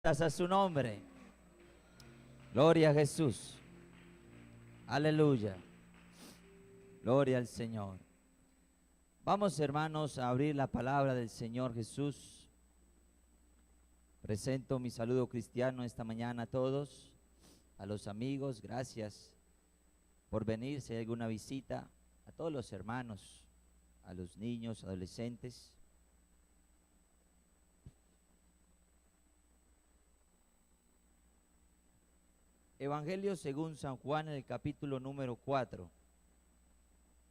A su nombre. Gloria a Jesús. Aleluya. Gloria al Señor. Vamos, hermanos, a abrir la palabra del Señor Jesús. Presento mi saludo cristiano esta mañana a todos, a los amigos, gracias por venir, si hay alguna visita, a todos los hermanos, a los niños, adolescentes. Evangelio según San Juan en el capítulo número 4.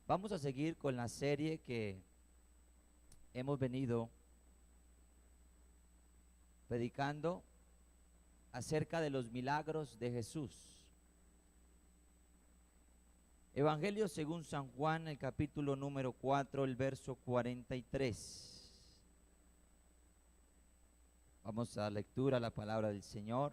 Vamos a seguir con la serie que hemos venido predicando acerca de los milagros de Jesús. Evangelio según San Juan, el capítulo número 4, el verso 43. Vamos a la lectura, la palabra del Señor.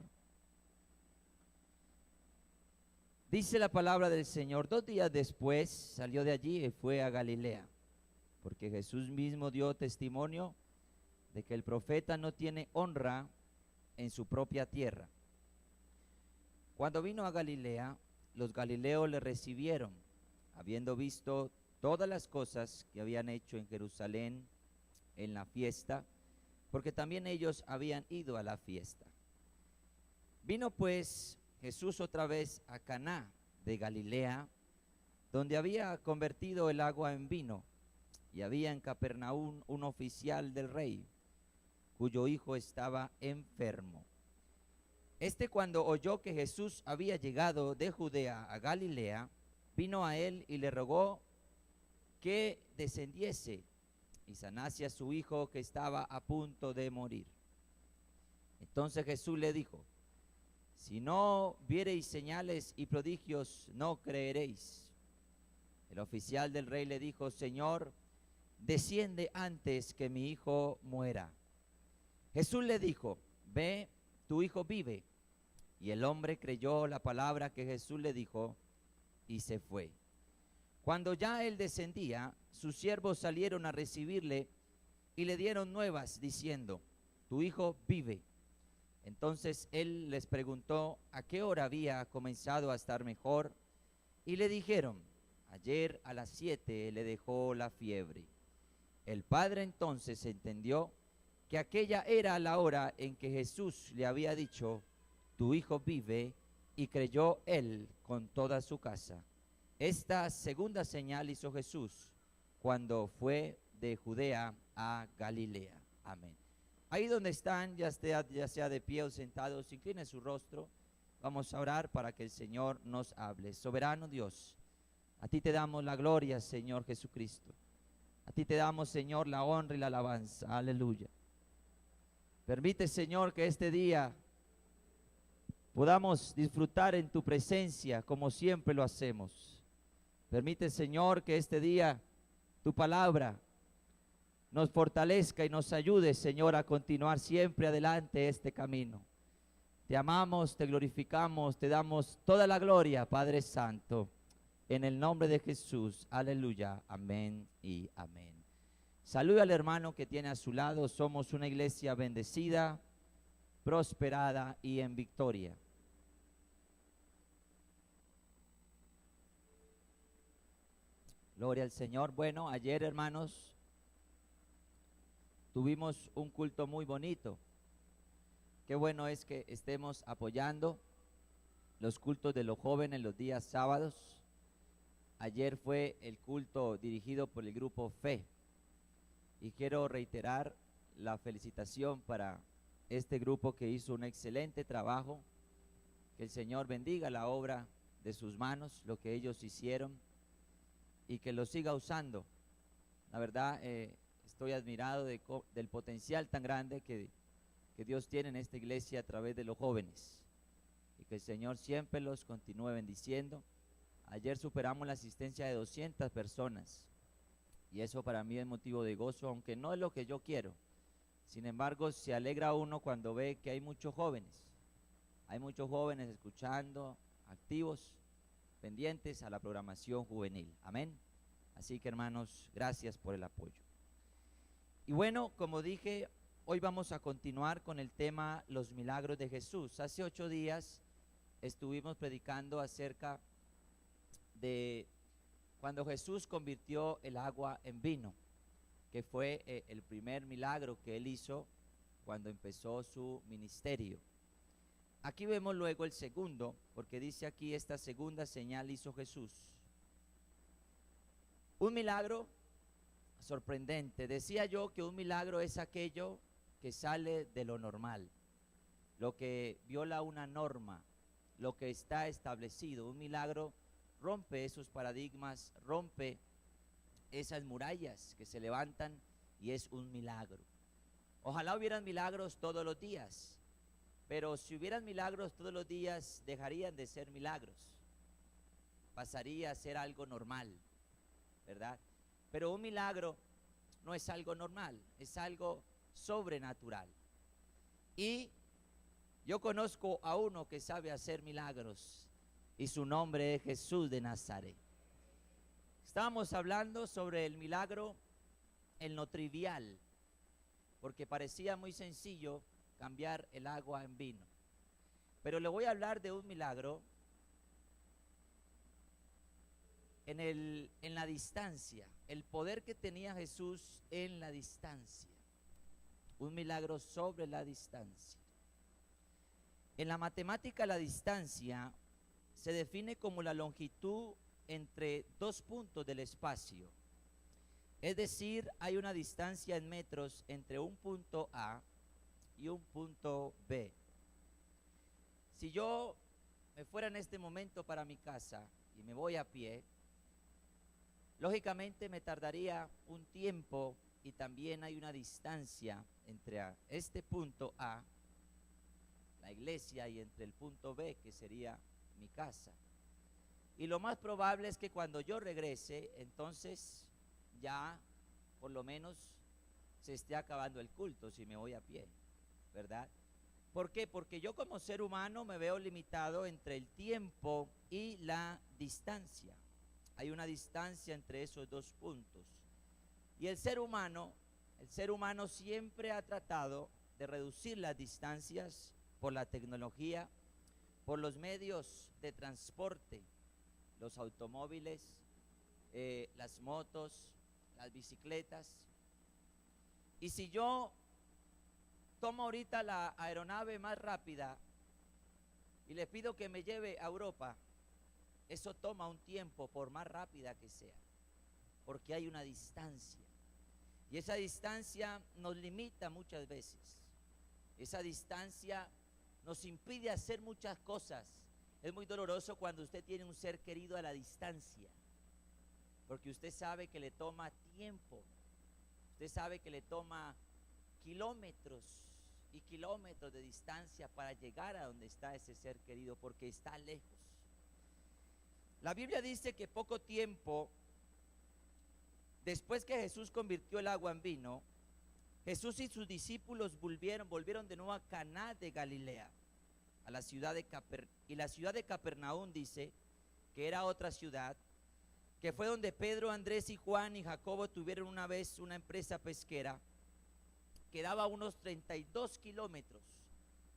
Dice la palabra del Señor: 2 días después salió de allí y fue a Galilea, porque Jesús mismo dio testimonio de que el profeta no tiene honra en su propia tierra. Cuando vino a Galilea, los galileos le recibieron, habiendo visto todas las cosas que habían hecho en Jerusalén en la fiesta, porque también ellos habían ido a la fiesta. Vino pues Jesús otra vez a Caná de Galilea, donde había convertido el agua en vino, y había en Capernaum un oficial del rey, cuyo hijo estaba enfermo. Este, cuando oyó que Jesús había llegado de Judea a Galilea, vino a él y le rogó que descendiese y sanase a su hijo, que estaba a punto de morir. Entonces Jesús le dijo: si no viereis señales y prodigios, no creeréis. El oficial del rey le dijo: Señor, desciende antes que mi hijo muera. Jesús le dijo: ve, tu hijo vive. Y el hombre creyó la palabra que Jesús le dijo y se fue. Cuando ya él descendía, sus siervos salieron a recibirle y le dieron nuevas diciendo: tu hijo vive. Entonces él les preguntó a qué hora había comenzado a estar mejor, y le dijeron: ayer a las 7 le dejó la fiebre. El padre entonces entendió que aquella era la hora en que Jesús le había dicho: tu hijo vive, y creyó él con toda su casa. Esta segunda señal hizo Jesús cuando fue de Judea a Galilea. Amén. Ahí donde están, ya sea de pie o sentados, incline su rostro. Vamos a orar para que el Señor nos hable. Soberano Dios, a ti te damos la gloria, Señor Jesucristo. A ti te damos, Señor, la honra y la alabanza. Aleluya. Permite, Señor, que este día podamos disfrutar en tu presencia como siempre lo hacemos. Permite, Señor, que este día tu palabra nos fortalezca y nos ayude, Señor, a continuar siempre adelante este camino. Te amamos, te glorificamos, te damos toda la gloria, Padre Santo, en el nombre de Jesús. Aleluya, amén y amén. Saluda al hermano que tiene a su lado. Somos una iglesia bendecida, prosperada y en victoria. Gloria al Señor. Bueno, ayer, hermanos, tuvimos un culto muy bonito. Qué bueno es que estemos apoyando los cultos de los jóvenes los días sábados. Ayer fue el culto dirigido por el grupo Fe. Y quiero reiterar la felicitación para este grupo que hizo un excelente trabajo. Que el Señor bendiga la obra de sus manos, lo que ellos hicieron, y que lo siga usando. La verdad, estoy admirado del potencial tan grande que Dios tiene en esta iglesia a través de los jóvenes, y que el Señor siempre los continúe bendiciendo. Ayer superamos la asistencia de 200 personas, y eso para mí es motivo de gozo, aunque no es lo que yo quiero. Sin embargo, se alegra uno cuando ve que hay muchos jóvenes escuchando, activos, pendientes a la programación juvenil. Amén. Así que, hermanos, gracias por el apoyo. Y bueno, como dije, Hoy vamos a continuar con el tema los milagros de Jesús. Hace 8 días estuvimos predicando acerca de cuando Jesús convirtió el agua en vino, que fue el primer milagro que él hizo cuando empezó su ministerio. Aquí vemos luego el segundo, porque dice aquí: esta segunda señal hizo Jesús. Un milagro sorprendente. Decía yo que un milagro es aquello que sale de lo normal, lo que viola una norma, lo que está establecido. Un milagro rompe esos paradigmas, rompe esas murallas que se levantan, y es un milagro. Ojalá hubieran milagros todos los días, pero si hubieran milagros todos los días, dejarían de ser milagros, pasaría a ser algo normal, ¿verdad? Pero un milagro no es algo normal, es algo sobrenatural. Y yo conozco a uno que sabe hacer milagros, y su nombre es Jesús de Nazaret. Estábamos hablando sobre el milagro en lo trivial, porque parecía muy sencillo cambiar el agua en vino. Pero le voy a hablar de un milagro en la distancia, el poder que tenía Jesús en la distancia. Un milagro sobre la distancia. En la matemática, la distancia se define como la longitud entre 2 puntos del espacio. Es decir, hay una distancia en metros entre un punto A y un punto B. Si yo me fuera en este momento para mi casa y me voy a pie, lógicamente me tardaría un tiempo, y también hay una distancia entre este punto A, la iglesia, y entre el punto B, que sería mi casa. Y lo más probable es que cuando yo regrese, entonces ya por lo menos se esté acabando el culto si me voy a pie, ¿verdad? ¿Por qué? Porque yo como ser humano me veo limitado entre el tiempo y la distancia. Hay una distancia entre esos 2 puntos. Y el ser humano siempre ha tratado de reducir las distancias por la tecnología, por los medios de transporte, los automóviles, las motos, las bicicletas. Y si yo tomo ahorita la aeronave más rápida y le pido que me lleve a Europa, eso toma un tiempo, por más rápida que sea, porque hay una distancia. Y esa distancia nos limita muchas veces. Esa distancia nos impide hacer muchas cosas. Es muy doloroso cuando usted tiene un ser querido a la distancia, porque usted sabe que le toma tiempo, usted sabe que le toma kilómetros y kilómetros de distancia para llegar a donde está ese ser querido, porque está lejos. La Biblia dice que poco tiempo después que Jesús convirtió el agua en vino, Jesús y sus discípulos volvieron de nuevo a Caná de Galilea, a la ciudad de y la ciudad de Capernaum, dice que era otra ciudad, que fue donde Pedro, Andrés y Juan y Jacobo tuvieron una vez una empresa pesquera que daba unos 32 kilómetros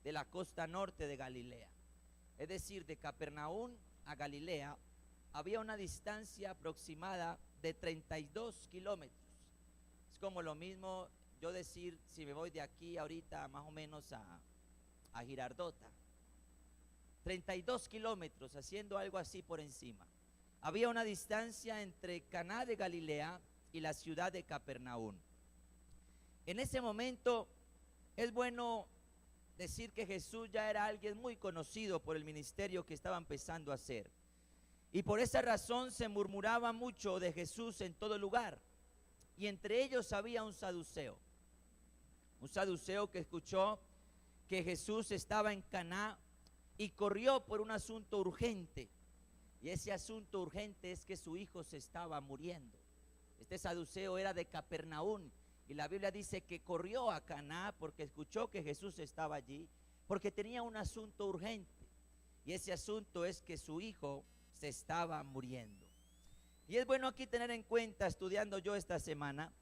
de la costa norte de Galilea. Es decir, de Capernaum a Galilea había una distancia aproximada de 32 kilómetros. Es como lo mismo yo decir, si me voy de aquí ahorita más o menos a Girardota, 32 kilómetros, haciendo algo así por encima. Había una distancia entre Caná de Galilea y la ciudad de Capernaum. En ese momento es bueno decir que Jesús ya era alguien muy conocido por el ministerio que estaba empezando a hacer. Y por esa razón se murmuraba mucho de Jesús en todo lugar. Y entre ellos había un saduceo que escuchó que Jesús estaba en Caná y corrió por un asunto urgente. Y ese asunto urgente es que su hijo se estaba muriendo. Este saduceo era de Capernaum, y la Biblia dice que corrió a Caná porque escuchó que Jesús estaba allí, porque tenía un asunto urgente. Y ese asunto es que su hijo se estaba muriendo. Y es bueno aquí tener en cuenta, estudiando yo esta semana,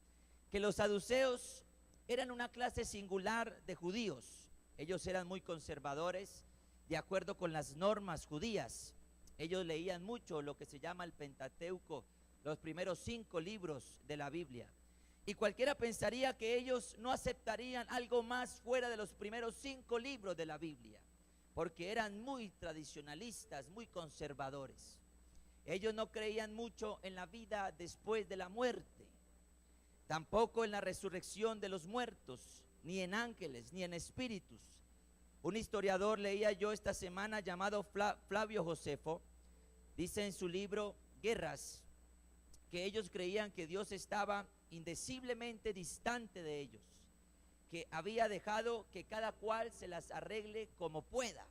que los saduceos eran una clase singular de judíos. Ellos eran muy conservadores, de acuerdo con las normas judías. Ellos leían mucho lo que se llama el Pentateuco, los primeros 5 libros de la Biblia. Y cualquiera pensaría que ellos no aceptarían algo más fuera de los primeros 5 libros de la Biblia, porque eran muy tradicionalistas, muy conservadores. Ellos no creían mucho en la vida después de la muerte, tampoco en la resurrección de los muertos, ni en ángeles, ni en espíritus. Un historiador leía yo esta semana llamado Flavio Josefo, dice en su libro Guerras, que ellos creían que Dios estaba indeciblemente distante de ellos, que había dejado que cada cual se las arregle como pueda.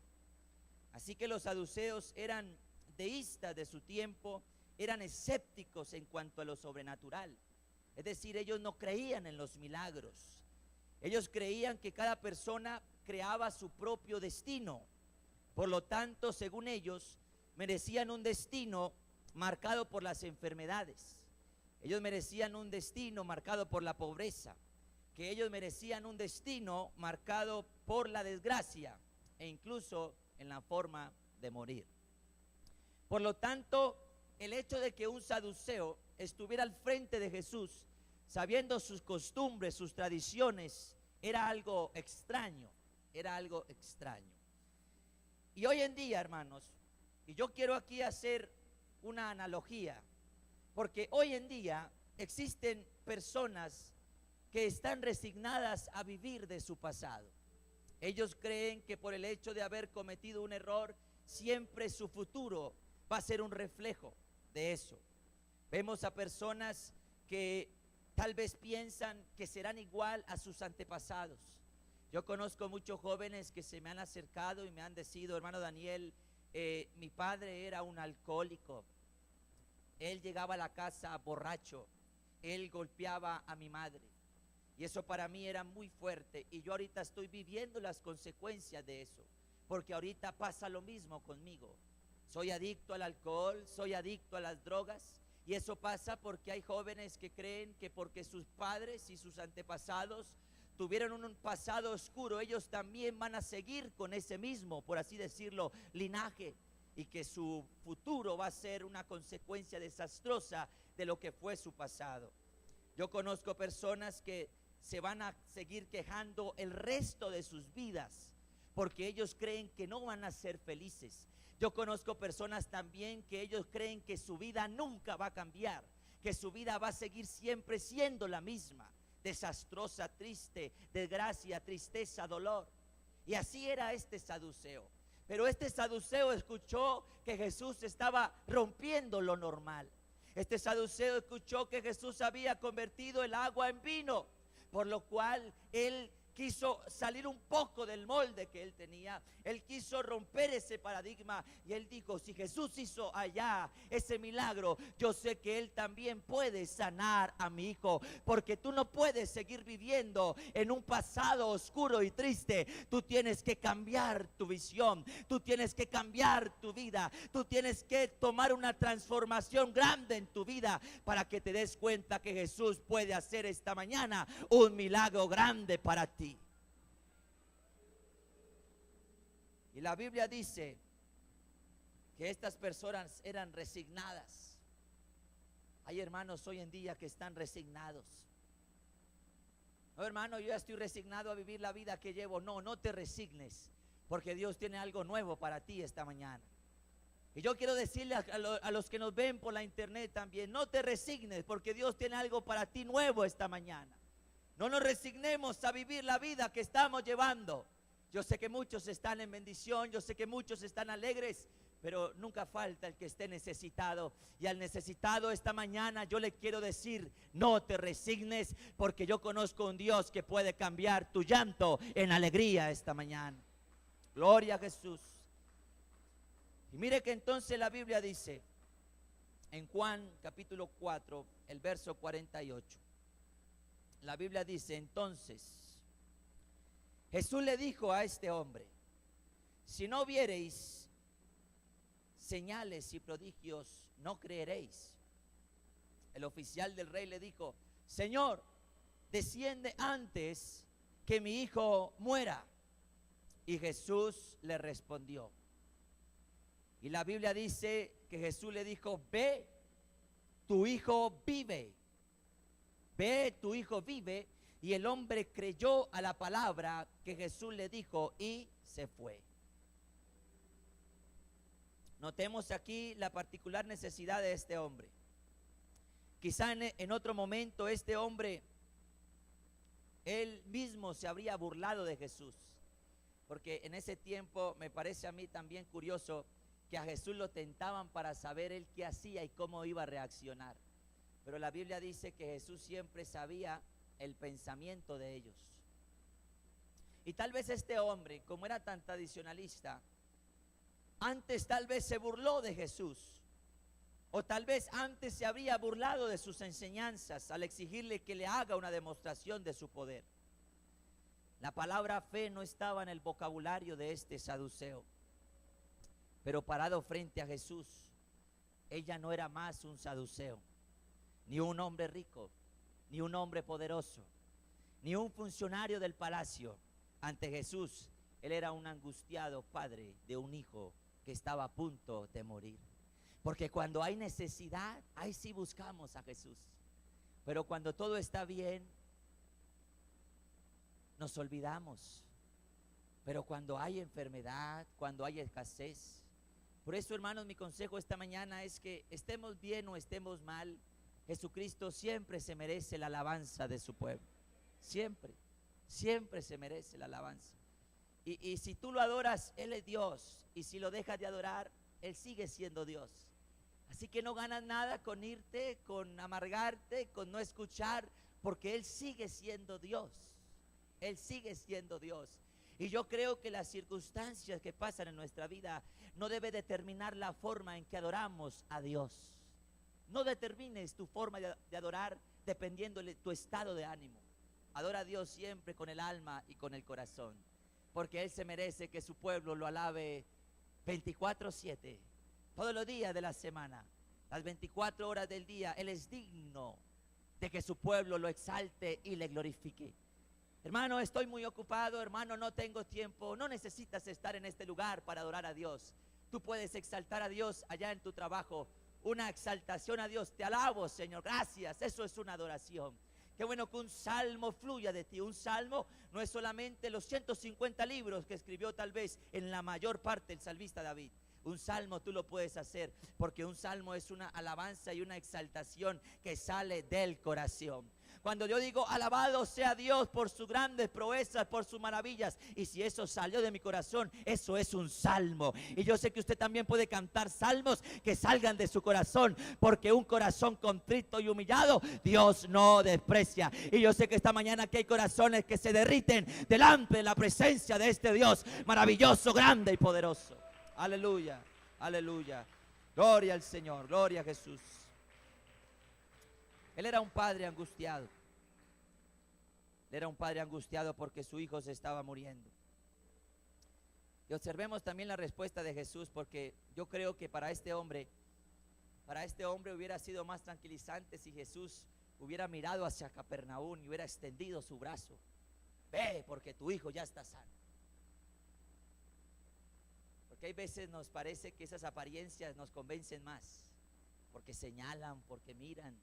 Así que los saduceos eran deístas de su tiempo, eran escépticos en cuanto a lo sobrenatural. Es decir, ellos no creían en los milagros. Ellos creían que cada persona creaba su propio destino. Por lo tanto, según ellos, merecían un destino marcado por las enfermedades. Ellos merecían un destino marcado por la pobreza, que ellos merecían un destino marcado por la desgracia e incluso en la forma de morir. Por lo tanto, el hecho de que un saduceo estuviera al frente de Jesús, sabiendo sus costumbres, sus tradiciones, era algo extraño, era algo extraño. Y hoy en día, hermanos, y yo quiero aquí hacer una analogía, porque hoy en día existen personas que están resignadas a vivir de su pasado. Ellos creen que por el hecho de haber cometido un error, siempre su futuro va a ser un reflejo de eso. Vemos a personas que tal vez piensan que serán igual a sus antepasados. Yo conozco muchos jóvenes que se me han acercado y me han decido, hermano Daniel, mi padre era un alcohólico. Él llegaba a la casa borracho, él golpeaba a mi madre. Y eso para mí era muy fuerte. Y yo ahorita estoy viviendo las consecuencias de eso, porque ahorita pasa lo mismo conmigo. Soy adicto al alcohol, soy adicto a las drogas. Y eso pasa porque hay jóvenes que creen que porque sus padres y sus antepasados tuvieron un pasado oscuro, ellos también van a seguir con ese mismo, por así decirlo, linaje, y que su futuro va a ser una consecuencia desastrosa de lo que fue su pasado. Yo conozco personas que se van a seguir quejando el resto de sus vidas porque ellos creen que no van a ser felices. Yo conozco personas también que ellos creen que su vida nunca va a cambiar, que su vida va a seguir siempre siendo la misma, desastrosa, triste, desgracia, tristeza, dolor. Y así era este saduceo. Pero este saduceo escuchó que Jesús estaba rompiendo lo normal. Este saduceo escuchó que Jesús había convertido el agua en vino, por lo cual él quiso salir un poco del molde que él tenía. Él quiso romper ese paradigma y él dijo: si Jesús hizo allá ese milagro, yo sé que él también puede sanar a mi hijo, porque tú no puedes seguir viviendo en un pasado oscuro y triste. Tú tienes que cambiar tu visión, tú tienes que cambiar tu vida, tú tienes que tomar una transformación grande en tu vida para que te des cuenta que Jesús puede hacer esta mañana un milagro grande para ti. Y la Biblia dice que estas personas eran resignadas. Hay hermanos hoy en día que están resignados. No, hermano, yo ya estoy resignado a vivir la vida que llevo. No, no te resignes, porque Dios tiene algo nuevo para ti esta mañana. Y yo quiero decirle a los que nos ven por la internet también: no te resignes, porque Dios tiene algo para ti nuevo esta mañana. No nos resignemos a vivir la vida que estamos llevando. Yo sé que muchos están en bendición, yo sé que muchos están alegres, pero nunca falta el que esté necesitado. Y al necesitado esta mañana yo le quiero decir: no te resignes, porque yo conozco un Dios que puede cambiar tu llanto en alegría esta mañana. Gloria a Jesús. Y mire que entonces la Biblia dice en Juan capítulo 4, el verso 48. La Biblia dice: entonces Jesús le dijo a este hombre: si no viereis señales y prodigios, no creeréis. El oficial del rey le dijo: Señor, desciende antes que mi hijo muera. Y Jesús le respondió. Y la Biblia dice que Jesús le dijo, ve, tu hijo vive. Ve, tu hijo vive. Y el hombre creyó a la palabra que Jesús le dijo y se fue. Notemos aquí la particular necesidad de este hombre. Quizá en otro momento este hombre, él mismo se habría burlado de Jesús. Porque en ese tiempo me parece a mí también curioso que a Jesús lo tentaban para saber él qué hacía y cómo iba a reaccionar. Pero la Biblia dice que Jesús siempre sabía el pensamiento de ellos. Y tal vez este hombre, como era tan tradicionalista, antes tal vez se burló de Jesús, o tal vez antes se habría burlado de sus enseñanzas al exigirle que le haga una demostración de su poder. La palabra fe no estaba en el vocabulario de este saduceo, pero parado frente a Jesús, ella no era más un saduceo, ni un hombre rico, ni un hombre poderoso, ni un funcionario del palacio. Ante Jesús, él era un angustiado padre de un hijo que estaba a punto de morir. Porque cuando hay necesidad, ahí sí buscamos a Jesús. Pero cuando todo está bien, nos olvidamos. Pero cuando hay enfermedad, cuando hay escasez. Por eso, hermanos, mi consejo esta mañana es que estemos bien o estemos mal, Jesucristo siempre se merece la alabanza de su pueblo. Siempre, siempre se merece la alabanza. Y si tú lo adoras, Él es Dios. Y si lo dejas de adorar, Él sigue siendo Dios. Así que no ganas nada con irte, con amargarte, con no escuchar, porque Él sigue siendo Dios. Él sigue siendo Dios. Y yo creo que las circunstancias que pasan en nuestra vida no debe determinar la forma en que adoramos a Dios. No determines tu forma de adorar dependiendo de tu estado de ánimo. Adora a Dios siempre con el alma y con el corazón, porque Él se merece que su pueblo lo alabe 24/7, todos los días de la semana, las 24 horas del día. Él es digno de que su pueblo lo exalte y le glorifique. Hermano, estoy muy ocupado, hermano, no tengo tiempo. No necesitas estar en este lugar para adorar a Dios. Tú puedes exaltar a Dios allá en tu trabajo. Una exaltación a Dios. Te alabo, Señor, gracias. Eso es una adoración. Qué bueno que un salmo fluya de ti. Un salmo no es solamente los 150 libros que escribió tal vez en la mayor parte el salmista David. Un salmo tú lo puedes hacer, porque un salmo es una alabanza y una exaltación que sale del corazón. Cuando yo digo alabado sea Dios por sus grandes proezas, por sus maravillas, y si eso salió de mi corazón, eso es un salmo. Y yo sé que usted también puede cantar salmos que salgan de su corazón, porque un corazón contrito y humillado Dios no desprecia. Y yo sé que esta mañana aquí hay corazones que se derriten delante de la presencia de este Dios maravilloso, grande y poderoso. Aleluya, aleluya. Gloria al Señor, gloria a Jesús. Él era un padre angustiado. Él era un padre angustiado porque su hijo se estaba muriendo. Y observemos también la respuesta de Jesús, porque yo creo que para este hombre hubiera sido más tranquilizante si Jesús hubiera mirado hacia Capernaum y hubiera extendido su brazo. Ve, porque tu hijo ya está sano. Porque hay veces nos parece que esas apariencias nos convencen más, porque señalan, porque miran.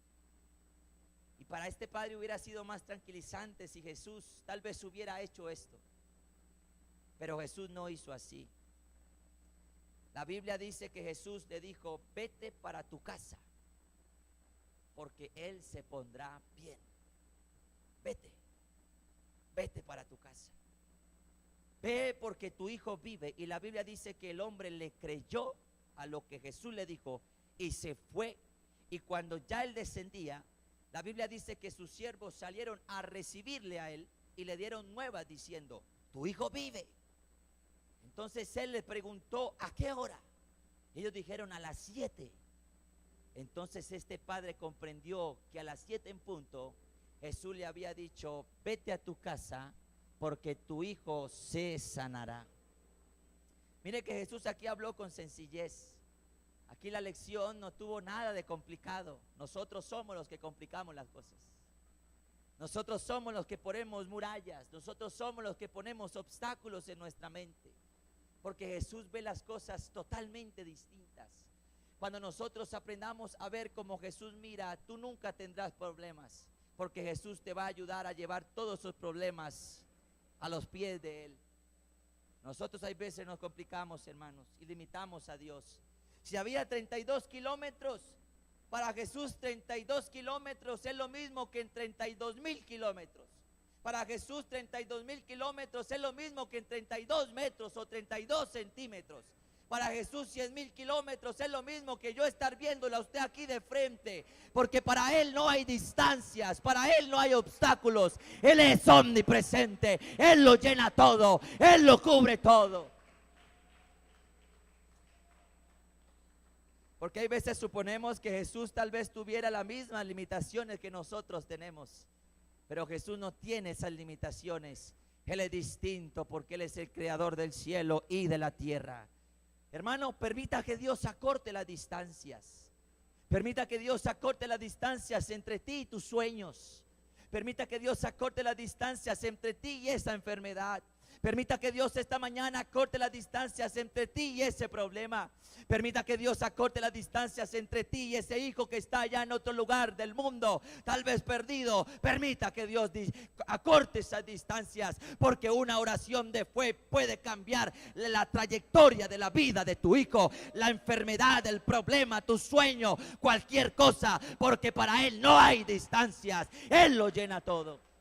Y para este padre hubiera sido más tranquilizante si Jesús tal vez hubiera hecho esto. Pero Jesús no hizo así. La Biblia dice que Jesús le dijo: vete para tu casa, porque Él se pondrá bien. Vete, vete para tu casa. Ve, porque tu hijo vive. Y la Biblia dice que el hombre le creyó a lo que Jesús le dijo y se fue. Y cuando ya él descendía, la Biblia dice que sus siervos salieron a recibirle a él y le dieron nuevas diciendo: tu hijo vive. Entonces él les preguntó: ¿a qué hora? Ellos dijeron: a las 7. Entonces este padre comprendió que a las 7 en punto Jesús le había dicho: vete a tu casa, porque tu hijo se sanará. Mire que Jesús aquí habló con sencillez. Aquí la lección no tuvo nada de complicado. Nosotros somos los que complicamos las cosas. Nosotros somos los que ponemos murallas, nosotros somos los que ponemos obstáculos en nuestra mente, porque Jesús ve las cosas totalmente distintas. Cuando nosotros aprendamos a ver como Jesús mira, tú nunca tendrás problemas, porque Jesús te va a ayudar a llevar todos esos problemas a los pies de Él. Nosotros hay veces nos complicamos, hermanos, y limitamos a Dios. Si había 32 kilómetros, para Jesús 32 kilómetros es lo mismo que en 32,000 kilómetros. Para Jesús 32,000 kilómetros es lo mismo que en 32 metros o 32 centímetros. Para Jesús 100,000 kilómetros es lo mismo que yo estar viéndola a usted aquí de frente, porque para Él no hay distancias, para Él no hay obstáculos. Él es omnipresente, Él lo llena todo, Él lo cubre todo. Porque hay veces suponemos que Jesús tal vez tuviera las mismas limitaciones que nosotros tenemos, pero Jesús no tiene esas limitaciones. Él es distinto porque Él es el creador del cielo y de la tierra. Hermano, permita que Dios acorte las distancias. Permita que Dios acorte las distancias entre ti y tus sueños. Permita que Dios acorte las distancias entre ti y esa enfermedad. Permita que Dios esta mañana acorte las distancias entre ti y ese problema. Permita que Dios acorte las distancias entre ti y ese hijo que está allá en otro lugar del mundo, tal vez perdido. Permita que Dios acorte esas distancias, porque una oración de fe puede cambiar la trayectoria de la vida de tu hijo, la enfermedad, el problema, tu sueño, cualquier cosa, porque para Él no hay distancias. Él lo llena todo.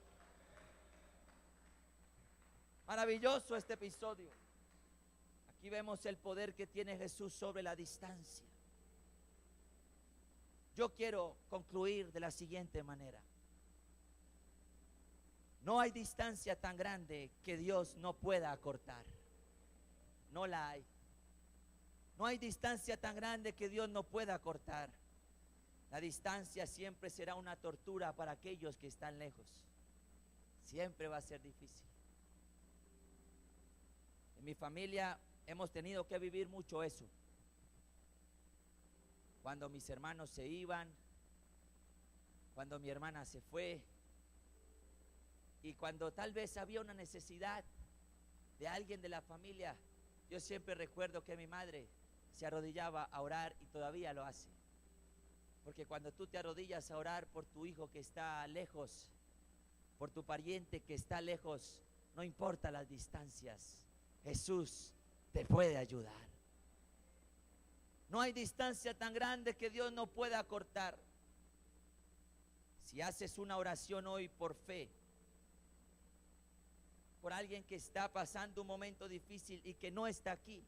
Maravilloso este episodio. Aquí vemos el poder que tiene Jesús sobre la distancia. Yo quiero concluir de la siguiente manera. No hay distancia tan grande que Dios no pueda acortar. No la hay. No hay distancia tan grande que Dios no pueda acortar. La distancia siempre será una tortura para aquellos que están lejos. Siempre va a ser difícil. En mi familia hemos tenido que vivir mucho eso. Cuando mis hermanos se iban, cuando mi hermana se fue, y cuando tal vez había una necesidad de alguien de la familia, yo siempre recuerdo que mi madre se arrodillaba a orar y todavía lo hace. Porque cuando tú te arrodillas a orar por tu hijo que está lejos, por tu pariente que está lejos, no importa las distancias, Jesús te puede ayudar. No hay distancia tan grande que Dios no pueda acortar. Si haces una oración hoy por fe, por alguien que está pasando un momento difícil y que no está aquí,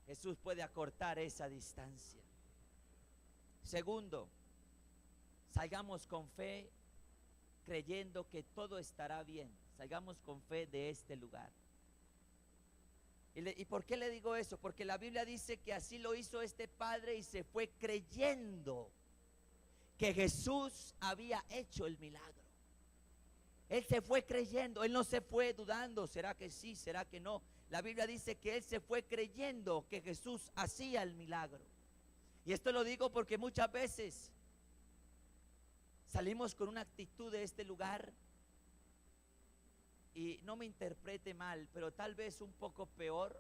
Jesús puede acortar esa distancia. Segundo, salgamos con fe creyendo que todo estará bien. Salgamos con fe de este lugar. ¿Y por qué le digo eso? Porque la Biblia dice que así lo hizo este padre y se fue creyendo que Jesús había hecho el milagro. Él se fue creyendo, él no se fue dudando, ¿será que sí, será que no? La Biblia dice que él se fue creyendo que Jesús hacía el milagro. Y esto lo digo porque muchas veces salimos con una actitud de este lugar, y no me interprete mal, pero tal vez un poco peor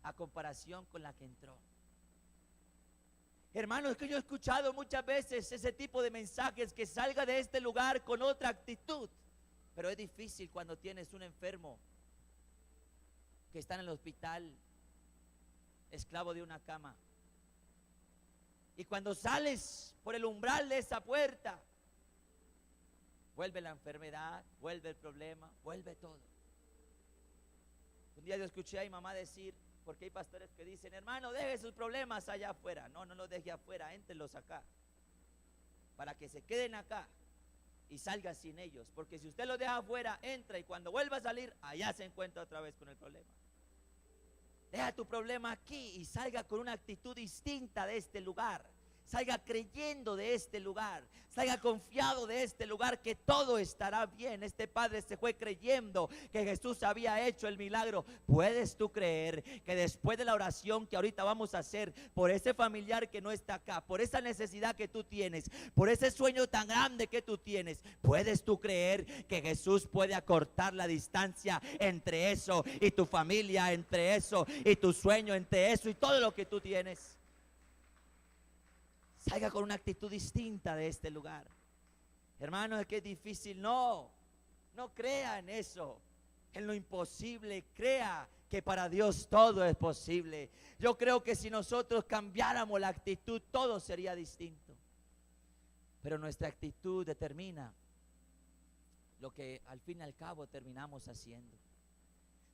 a comparación con la que entró. Hermanos, que yo he escuchado muchas veces ese tipo de mensajes, que salga de este lugar con otra actitud, pero es difícil cuando tienes un enfermo que está en el hospital, esclavo de una cama, y cuando sales por el umbral de esa puerta, vuelve la enfermedad, vuelve el problema, vuelve todo. Un día yo escuché a mi mamá decir, porque hay pastores que dicen, hermano, deje sus problemas allá afuera. No, no los deje afuera, éntrenlos acá, para que se queden acá y salgan sin ellos. Porque si usted los deja afuera, entra, y cuando vuelva a salir, allá se encuentra otra vez con el problema. Deja tu problema aquí y salga con una actitud distinta de este lugar. salga creyendo de este lugar, salga confiado de este lugar que todo estará bien. Este padre se fue creyendo que Jesús había hecho el milagro. ¿Puedes tú creer que después de la oración que ahorita vamos a hacer por ese familiar que no está acá, por esa necesidad que tú tienes, por ese sueño tan grande que tú tienes, puedes tú creer que Jesús puede acortar la distancia entre eso y tu familia, entre eso y tu sueño, entre eso y todo lo que tú tienes? Salga con una actitud distinta de este lugar. Hermanos, es que es difícil. No crea en eso, en lo imposible. Crea que para Dios todo es posible. Yo creo que si nosotros cambiáramos la actitud, todo sería distinto. Pero nuestra actitud determina lo que al fin y al cabo terminamos haciendo.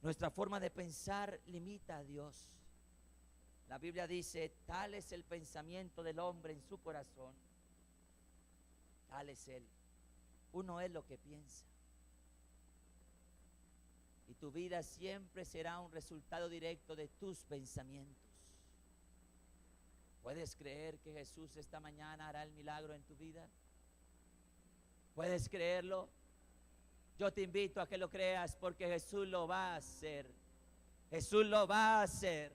Nuestra forma de pensar limita a Dios. La Biblia dice, tal es el pensamiento del hombre en su corazón, tal es él. Uno es lo que piensa. Y tu vida siempre será un resultado directo de tus pensamientos. ¿Puedes creer que Jesús esta mañana hará el milagro en tu vida? ¿Puedes creerlo? Yo te invito a que lo creas, porque Jesús lo va a hacer. Jesús lo va a hacer.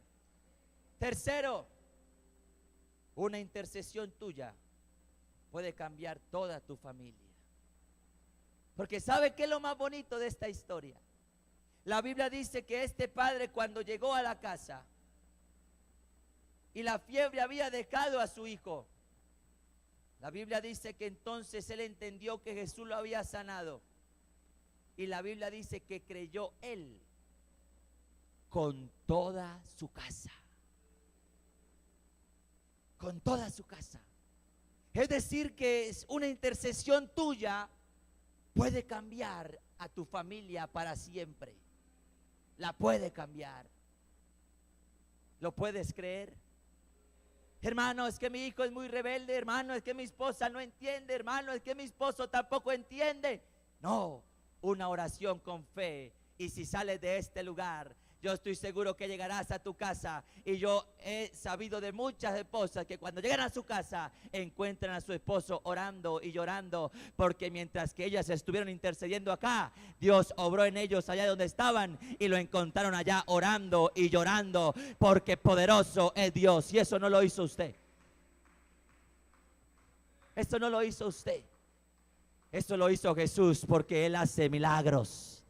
Tercero, una intercesión tuya puede cambiar toda tu familia. Porque ¿sabe qué es lo más bonito de esta historia? La Biblia dice que este padre, cuando llegó a la casa y la fiebre había dejado a su hijo, la Biblia dice que entonces él entendió que Jesús lo había sanado. Y la Biblia dice que creyó él con toda su casa. Con toda su casa. Es decir, que es una intercesión tuya puede cambiar a tu familia para siempre. La puede cambiar. ¿Lo puedes creer? Hermano, es que mi hijo es muy rebelde. Hermano, es que mi esposa no entiende. Hermano, es que mi esposo tampoco entiende. No, una oración con fe. Y si sales de este lugar, yo estoy seguro que llegarás a tu casa. Y yo he sabido de muchas esposas que cuando llegan a su casa encuentran a su esposo orando y llorando, porque mientras que ellas estuvieron intercediendo acá, Dios obró en ellos allá donde estaban y lo encontraron allá orando y llorando, porque poderoso es Dios. Y eso no lo hizo usted. Eso no lo hizo usted. Eso lo hizo Jesús, porque Él hace milagros.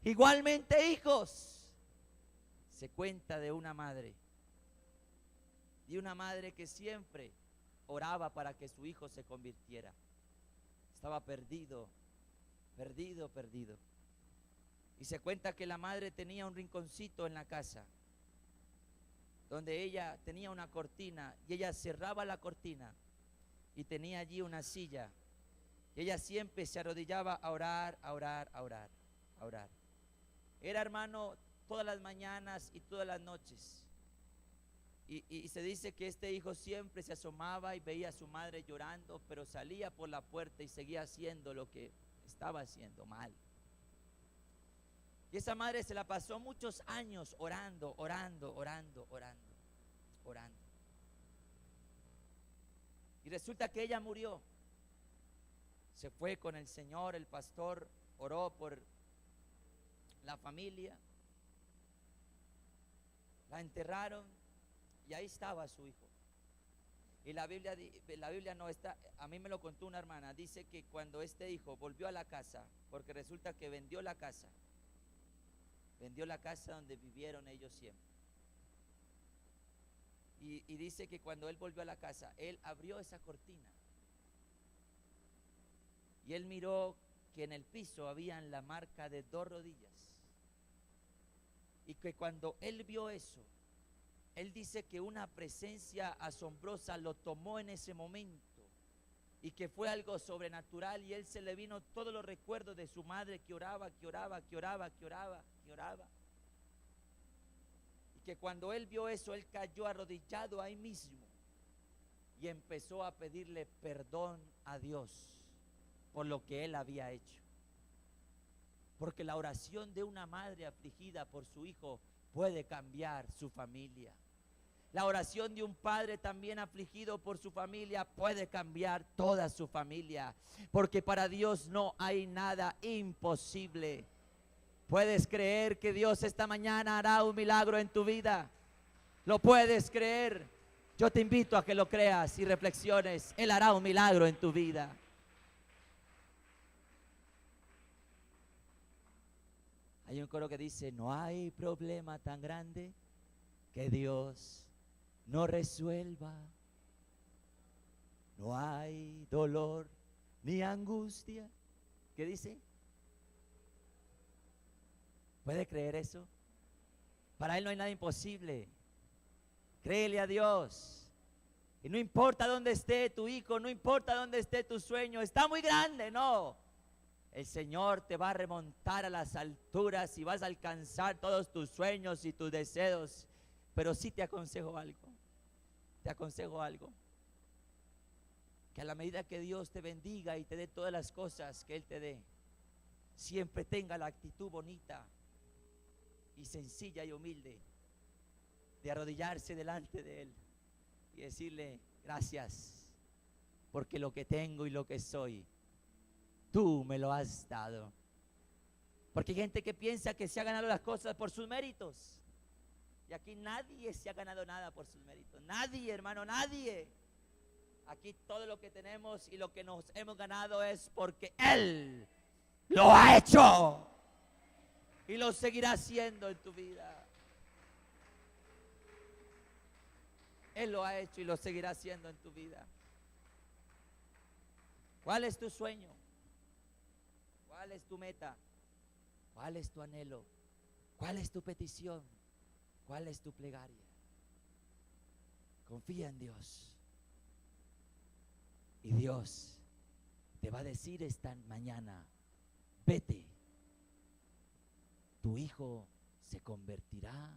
Igualmente, hijos. Se cuenta de una madre que siempre oraba para que su hijo se convirtiera. Estaba perdido. Y se cuenta que la madre tenía un rinconcito en la casa, donde ella tenía una cortina, y ella cerraba la cortina y tenía allí una silla, y ella siempre se arrodillaba a orar. Era, hermano, todas las mañanas y todas las noches. Y se dice que este hijo siempre se asomaba y veía a su madre llorando, pero salía por la puerta y seguía haciendo lo que estaba haciendo mal. Y esa madre se la pasó muchos años orando. Y resulta que ella murió. Se fue con el Señor, el pastor oró por la familia. La enterraron y ahí estaba su hijo. Y la Biblia no está, a mí me lo contó una hermana, dice que cuando este hijo volvió a la casa, porque resulta que vendió la casa donde vivieron ellos siempre. Y dice que cuando él volvió a la casa, él abrió esa cortina y él miró que en el piso habían la marca de 2 rodillas. Y que cuando él vio eso, él dice que una presencia asombrosa lo tomó en ese momento, y que fue algo sobrenatural, y él se le vino todos los recuerdos de su madre que oraba. Y que cuando él vio eso, él cayó arrodillado ahí mismo y empezó a pedirle perdón a Dios por lo que él había hecho. Porque la oración de una madre afligida por su hijo puede cambiar su familia. La oración de un padre también afligido por su familia puede cambiar toda su familia, porque para Dios no hay nada imposible. ¿Puedes creer que Dios esta mañana hará un milagro en tu vida? ¿Lo puedes creer? Yo te invito a que lo creas y reflexiones. Él hará un milagro en tu vida. Hay un coro que dice: no hay problema tan grande que Dios no resuelva. No hay dolor ni angustia. ¿Qué dice? ¿Puede creer eso? Para Él no hay nada imposible. Créele a Dios. Y no importa dónde esté tu hijo, no importa dónde esté tu sueño, está muy grande, no. El Señor te va a remontar a las alturas y vas a alcanzar todos tus sueños y tus deseos. Pero sí te aconsejo algo. Te aconsejo algo. Que a la medida que Dios te bendiga y te dé todas las cosas que Él te dé, siempre tenga la actitud bonita y sencilla y humilde de arrodillarse delante de Él y decirle: gracias, porque lo que tengo y lo que soy, tú me lo has dado. Porque hay gente que piensa que se ha ganado las cosas por sus méritos. Y aquí nadie se ha ganado nada por sus méritos. Nadie, hermano, nadie. Aquí todo lo que tenemos y lo que nos hemos ganado es porque Él lo ha hecho. Y lo seguirá haciendo en tu vida. Él lo ha hecho y lo seguirá haciendo en tu vida. ¿Cuál es tu sueño? ¿Cuál es tu meta? ¿Cuál es tu anhelo? ¿Cuál es tu petición? ¿Cuál es tu plegaria? Confía en Dios. Y Dios te va a decir esta mañana: vete. Tu hijo se convertirá.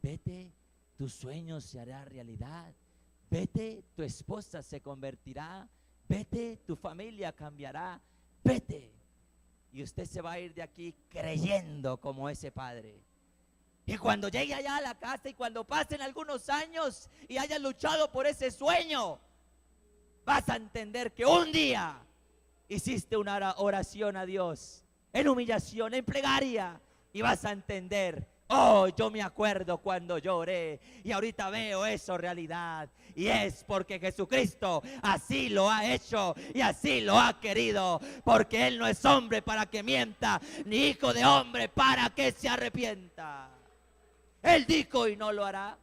Vete, tu sueño se hará realidad. Vete, tu esposa se convertirá. Vete, tu familia cambiará. Vete. Y usted se va a ir de aquí creyendo como ese padre. Y cuando llegue allá a la casa y cuando pasen algunos años y hayas luchado por ese sueño, vas a entender que un día hiciste una oración a Dios en humillación, en plegaria, y vas a entender: oh, yo me acuerdo cuando lloré y ahorita veo eso realidad. Y es porque Jesucristo así lo ha hecho y así lo ha querido. Porque Él no es hombre para que mienta, ni hijo de hombre para que se arrepienta. Él dijo y no lo hará.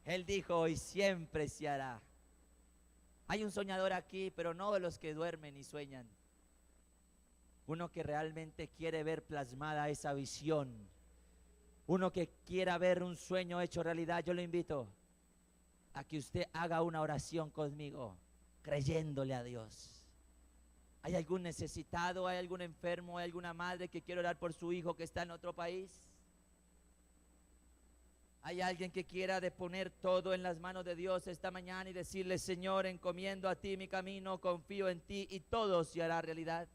Él dijo y siempre se hará. Hay un soñador aquí, pero no de los que duermen y sueñan. Uno que realmente quiere ver plasmada esa visión. Uno que quiera ver un sueño hecho realidad. Yo le invito a que usted haga una oración conmigo, creyéndole a Dios. ¿Hay algún necesitado? ¿Hay algún enfermo? ¿Hay alguna madre que quiere orar por su hijo que está en otro país? ¿Hay alguien que quiera de poner todo en las manos de Dios esta mañana y decirle: Señor, encomiendo a ti mi camino, confío en ti y todo se hará realidad?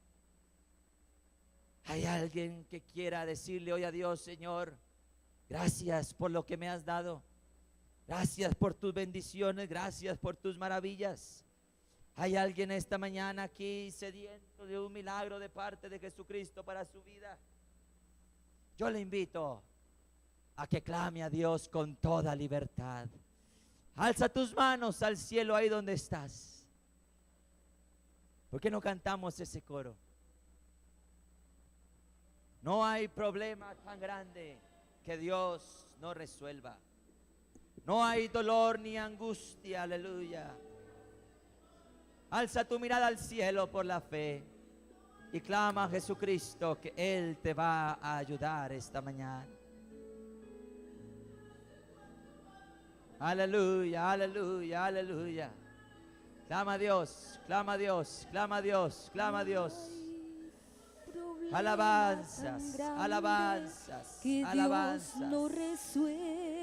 ¿Hay alguien que quiera decirle hoy a Dios: Señor, gracias por lo que me has dado, gracias por tus bendiciones, gracias por tus maravillas? ¿Hay alguien esta mañana aquí sediento de un milagro de parte de Jesucristo para su vida? Yo le invito a que clame a Dios con toda libertad. Alza tus manos al cielo ahí donde estás. ¿Por qué no cantamos ese coro? No hay problema tan grande que Dios no resuelva. No hay dolor ni angustia, aleluya. Alza tu mirada al cielo por la fe y clama a Jesucristo que Él te va a ayudar esta mañana. Aleluya, aleluya, aleluya. Clama a Dios, clama a Dios, clama a Dios, clama a Dios. Alabanzas, alabanzas, que alabanzas. Dios no resuelva.